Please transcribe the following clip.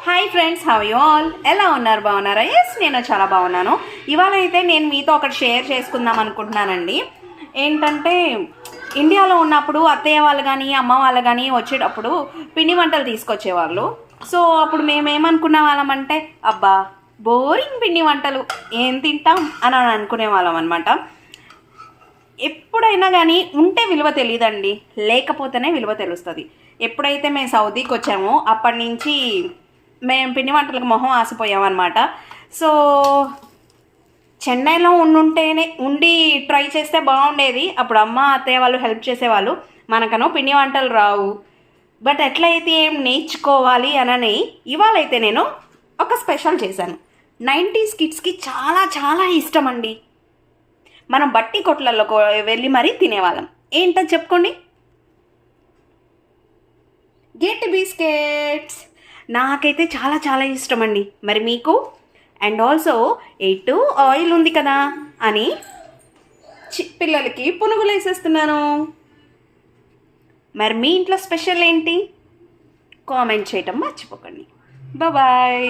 Hi friends, how you all? ఎలా ఉన్నారు? బాగున్నారా? ఎస్, నేను చాలా బాగున్నాను. ఇవాళ అయితే నేను మీతో ఒకటి షేర్ చేసుకుందాం అనుకుంటున్నానండి. ఏంటంటే ఇండియాలో ఉన్నప్పుడు అత్తయ్య వాళ్ళు కానీ అమ్మ వాళ్ళు కానీ వచ్చేటప్పుడు పిండి వంటలు తీసుకొచ్చేవాళ్ళు. సో అప్పుడు మేమేమనుకునే వాళ్ళమంటే, అబ్బా బోరింగ్ పిండి వంటలు ఏం తింటాం అని అనుకునే వాళ్ళం అనమాట. ఎప్పుడైనా కానీ ఉంటే విలువ తెలియదండి, లేకపోతేనే విలువ తెలుస్తుంది. ఎప్పుడైతే మేము సౌదీకి వచ్చామో అప్పటి నుంచి మేము పిండి వంటలకు మొహం ఆసిపోయామన్నమాట. సో చెన్నైలో ఉండి ట్రై చేస్తే బాగుండేది. అప్పుడు అమ్మ అత్తయ్య వాళ్ళు హెల్ప్ చేసేవాళ్ళు. మనకనో పిండి వంటలు రావు, బట్ ఎట్లయితే ఏం నేర్చుకోవాలి అని ఇవాళైతే నేను ఒక స్పెషల్ చేశాను. 90s కిడ్స్కి చాలా చాలా ఇష్టం అండి. మనం బట్టి కొట్లలో వెళ్ళి మరీ తినేవాళ్ళం. ఏంటని చెప్పుకోండి. గెట్ బిస్కెట్స్ నాకైతే చాలా చాలా ఇష్టం అండి. మరి మీకు? అండ్ ఆల్సో ఎటు ఆయిల్ ఉంది కదా అని పిల్లలకి పునుగులు వేసేస్తున్నాను. మరి మీ ఇంట్లో స్పెషల్ ఏంటి? కామెంట్ చేయటం మర్చిపోకండి. బాయ్.